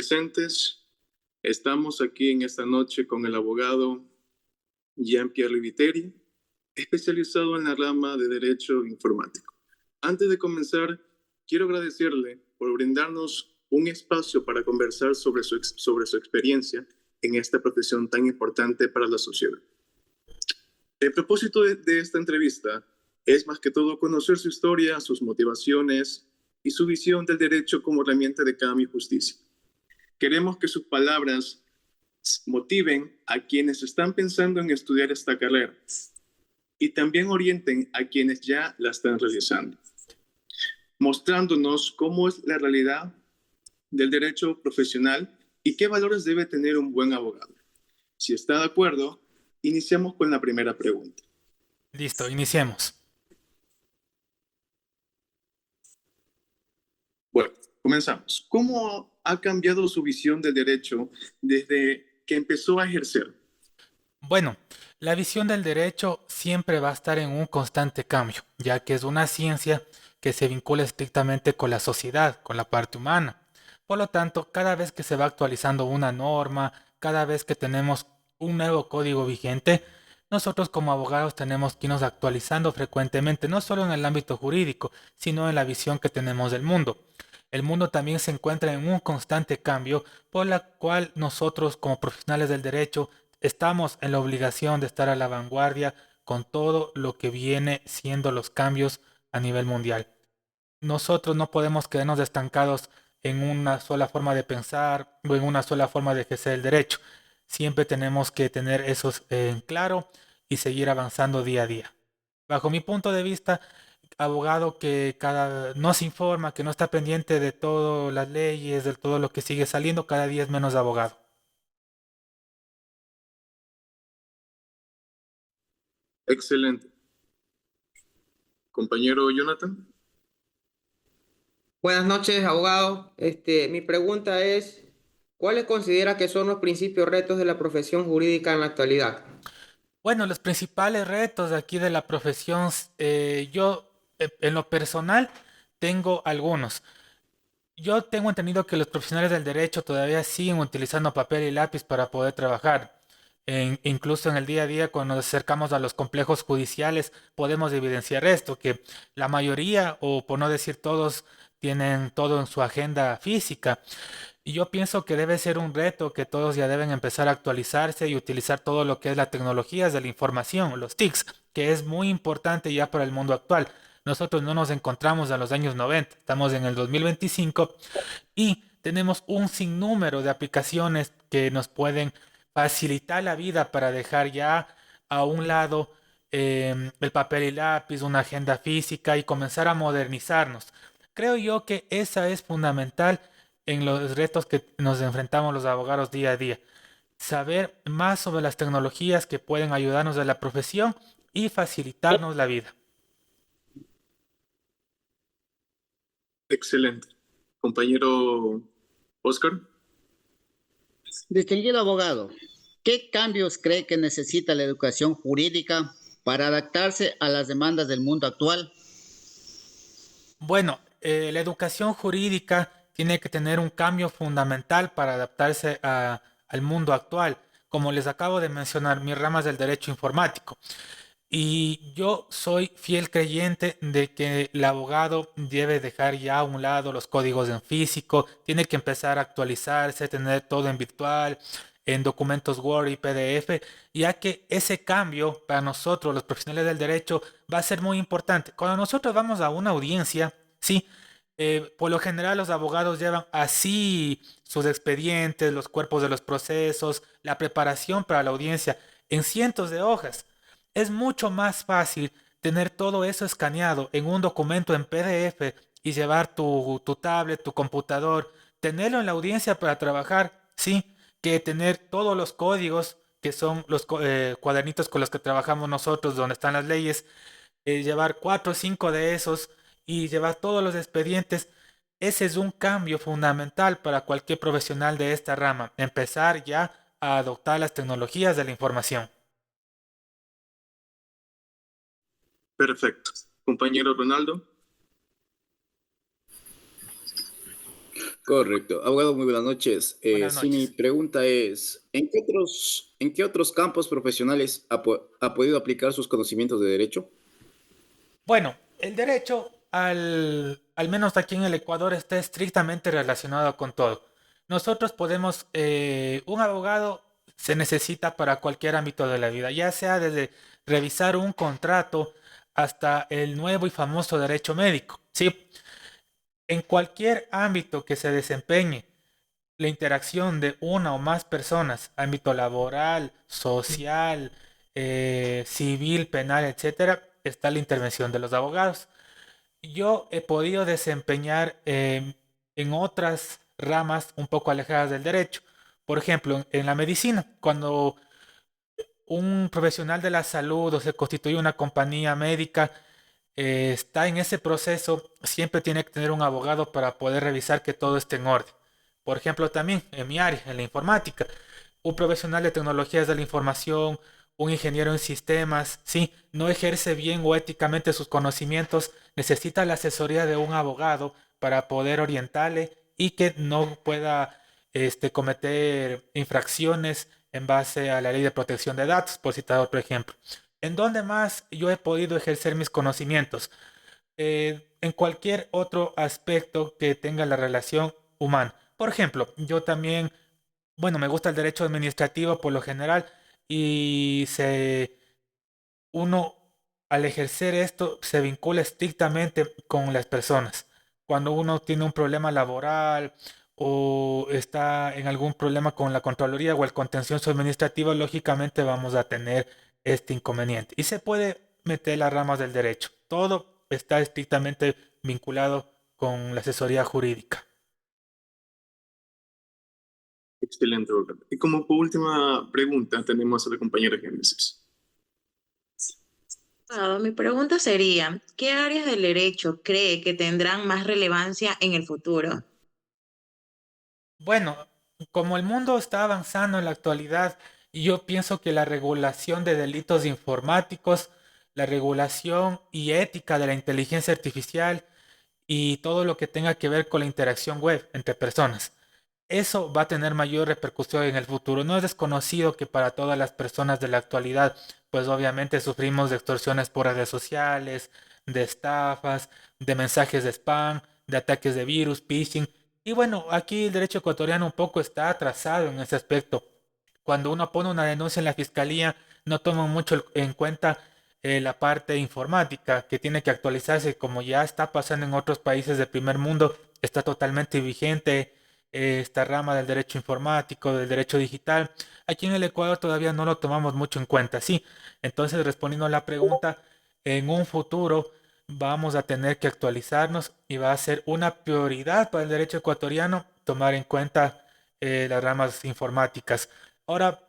presentes. Estamos aquí en esta noche con el abogado Jean-Pierre Viteri, especializado en la rama de Derecho Informático. Antes de comenzar, quiero agradecerle por brindarnos un espacio para conversar sobre su experiencia en esta profesión tan importante para la sociedad. El propósito de esta entrevista es más que todo conocer su historia, sus motivaciones y su visión del derecho como herramienta de cambio y justicia. Queremos que sus palabras motiven a quienes están pensando en estudiar esta carrera y también orienten a quienes ya la están realizando, mostrándonos cómo es la realidad del derecho profesional y qué valores debe tener un buen abogado. Si está de acuerdo, iniciamos con la primera pregunta. Listo, iniciemos. Bueno, comenzamos. ¿Cómo ha cambiado su visión del derecho desde que empezó a ejercer? Bueno, la visión del derecho siempre va a estar en un constante cambio, ya que es una ciencia que se vincula estrictamente con la sociedad, con la parte humana. Por lo tanto, cada vez que se va actualizando una norma, cada vez que tenemos un nuevo código vigente, nosotros como abogados tenemos que irnos actualizando frecuentemente, no solo en el ámbito jurídico, sino en la visión que tenemos del mundo. El mundo también se encuentra en un constante cambio, por la cual nosotros como profesionales del derecho estamos en la obligación de estar a la vanguardia con todo lo que viene siendo los cambios a nivel mundial. Nosotros no podemos quedarnos estancados en una sola forma de pensar o en una sola forma de ejercer el derecho. Siempre tenemos que tener eso en claro y seguir avanzando día a día. Bajo mi punto de vista, abogado que no se informa, que no está pendiente de todas las leyes, de todo lo que sigue saliendo, cada día es menos abogado. Excelente. Compañero Jonathan. Buenas noches, abogado. Mi pregunta es, ¿cuáles considera que son los principales retos de la profesión jurídica en la actualidad? Bueno, los principales retos de aquí de la profesión, yo en lo personal tengo algunos. Yo tengo entendido que los profesionales del derecho todavía siguen utilizando papel y lápiz para poder trabajar. Incluso en el día a día, cuando nos acercamos a los complejos judiciales, podemos evidenciar esto, que la mayoría, o por no decir todos, tienen todo en su agenda física. Y yo pienso que debe ser un reto que todos ya deben empezar a actualizarse y utilizar todo lo que es las tecnologías de la información, los TICs, que es muy importante ya para el mundo actual. Nosotros no nos encontramos en los años 90, estamos en el 2025 y tenemos un sinnúmero de aplicaciones que nos pueden facilitar la vida para dejar ya a un lado el papel y lápiz, una agenda física y comenzar a modernizarnos. Creo yo que esa es fundamental en los retos que nos enfrentamos los abogados día a día. Saber más sobre las tecnologías que pueden ayudarnos a la profesión y facilitarnos la vida. Excelente. Compañero Oscar. Distinguido abogado, ¿qué cambios cree que necesita la educación jurídica para adaptarse a las demandas del mundo actual? Bueno, la educación jurídica tiene que tener un cambio fundamental para adaptarse al mundo actual. Como les acabo de mencionar, mis ramas del derecho informático. Y yo soy fiel creyente de que el abogado debe dejar ya a un lado los códigos en físico, tiene que empezar a actualizarse, tener todo en virtual, en documentos Word y PDF, ya que ese cambio para nosotros, los profesionales del derecho, va a ser muy importante. Cuando nosotros vamos a una audiencia, sí, por lo general los abogados llevan así sus expedientes, los cuerpos de los procesos, la preparación para la audiencia en cientos de hojas. Es mucho más fácil tener todo eso escaneado en un documento en PDF y llevar tu tablet, tu computador, tenerlo en la audiencia para trabajar, sí, que tener todos los códigos que son los cuadernitos con los que trabajamos nosotros, donde están las leyes, llevar cuatro o cinco de esos y llevar todos los expedientes. Ese es un cambio fundamental para cualquier profesional de esta rama, empezar ya a adoptar las tecnologías de la información. Perfecto. Compañero Ronaldo. Correcto. Abogado, muy buenas noches. Buenas Sí, mi noches. pregunta es, en qué otros campos profesionales ha podido aplicar sus conocimientos de derecho? Bueno, el derecho, al menos aquí en el Ecuador, está estrictamente relacionado con todo. Nosotros podemos, un abogado se necesita para cualquier ámbito de la vida, ya sea desde revisar un contrato hasta el nuevo y famoso derecho médico. Sí, en cualquier ámbito que se desempeñe la interacción de una o más personas, ámbito laboral, social, civil, penal, etcétera, está la intervención de los abogados. Yo he podido desempeñar en otras ramas un poco alejadas del derecho. Por ejemplo, en la medicina, cuando un profesional de la salud o se constituye una compañía médica, está en ese proceso, siempre tiene que tener un abogado para poder revisar que todo esté en orden. Por ejemplo, también en mi área, en la informática, un profesional de tecnologías de la información, un ingeniero en sistemas, sí, no ejerce bien o éticamente sus conocimientos, necesita la asesoría de un abogado para poder orientarle y que no pueda cometer infracciones en base a la ley de protección de datos, por citar otro ejemplo. ¿En dónde más yo he podido ejercer mis conocimientos? En cualquier otro aspecto que tenga la relación humana. Por ejemplo, yo también, bueno, me gusta el derecho administrativo por lo general y uno al ejercer esto se vincula estrictamente con las personas. Cuando uno tiene un problema laboral o está en algún problema con la Contraloría o el contencioso administrativo, lógicamente vamos a tener este inconveniente. Y se puede meter las ramas del derecho. Todo está estrictamente vinculado con la asesoría jurídica. Excelente, abogado. Y como por última pregunta, tenemos a la compañera Génesis. Mi pregunta sería, ¿qué áreas del derecho cree que tendrán más relevancia en el futuro? Bueno, como el mundo está avanzando en la actualidad, yo pienso que la regulación de delitos informáticos, la regulación y ética de la inteligencia artificial y todo lo que tenga que ver con la interacción web entre personas, eso va a tener mayor repercusión en el futuro. No es desconocido que para todas las personas de la actualidad, pues obviamente sufrimos de extorsiones por redes sociales, de estafas, de mensajes de spam, de ataques de virus, phishing. Y bueno, aquí el derecho ecuatoriano un poco está atrasado en ese aspecto. Cuando uno pone una denuncia en la fiscalía, no toman mucho en cuenta la parte informática que tiene que actualizarse, como ya está pasando en otros países del primer mundo, está totalmente vigente esta rama del derecho informático, del derecho digital. Aquí en el Ecuador todavía no lo tomamos mucho en cuenta, sí. Entonces, respondiendo a la pregunta, en un futuro vamos a tener que actualizarnos y va a ser una prioridad para el derecho ecuatoriano tomar en cuenta las ramas informáticas. Ahora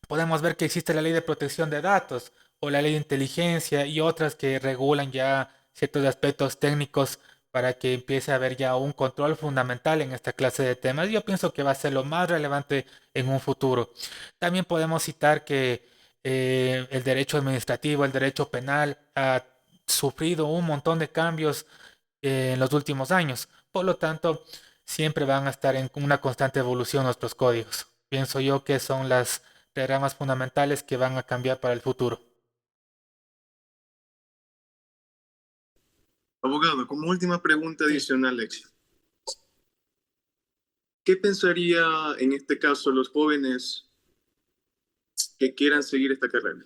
podemos ver que existe la ley de protección de datos o la ley de inteligencia y otras que regulan ya ciertos aspectos técnicos para que empiece a haber ya un control fundamental en esta clase de temas. Yo pienso que va a ser lo más relevante en un futuro. También podemos citar que el derecho administrativo, el derecho penal ha sufrido un montón de cambios en los últimos años. Por lo tanto, siempre van a estar en una constante evolución nuestros códigos. Pienso yo que son las ramas fundamentales que van a cambiar para el futuro. Abogado, como última pregunta Sí. adicional, ¿qué pensaría en este caso los jóvenes que quieran seguir esta carrera?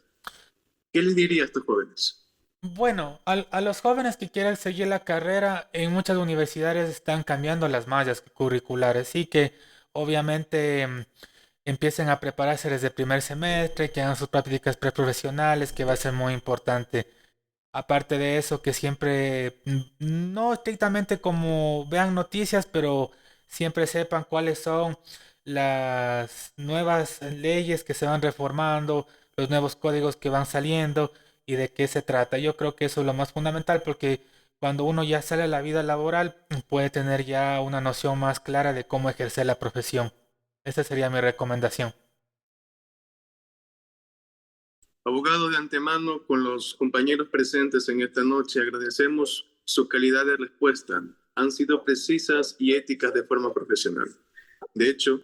¿Qué les diría a estos jóvenes? Bueno, a los jóvenes que quieran seguir la carrera, en muchas universidades están cambiando las mallas curriculares, así que obviamente empiecen a prepararse desde el primer semestre, que hagan sus prácticas preprofesionales, que va a ser muy importante. Aparte de eso, que siempre, no estrictamente como vean noticias, pero siempre sepan cuáles son las nuevas leyes que se van reformando, los nuevos códigos que van saliendo y de qué se trata. Yo creo que eso es lo más fundamental porque cuando uno ya sale a la vida laboral puede tener ya una noción más clara de cómo ejercer la profesión. Esa sería mi recomendación. Abogado, de antemano, con los compañeros presentes en esta noche, agradecemos su calidad de respuesta han sido precisas y éticas de forma profesional. De hecho,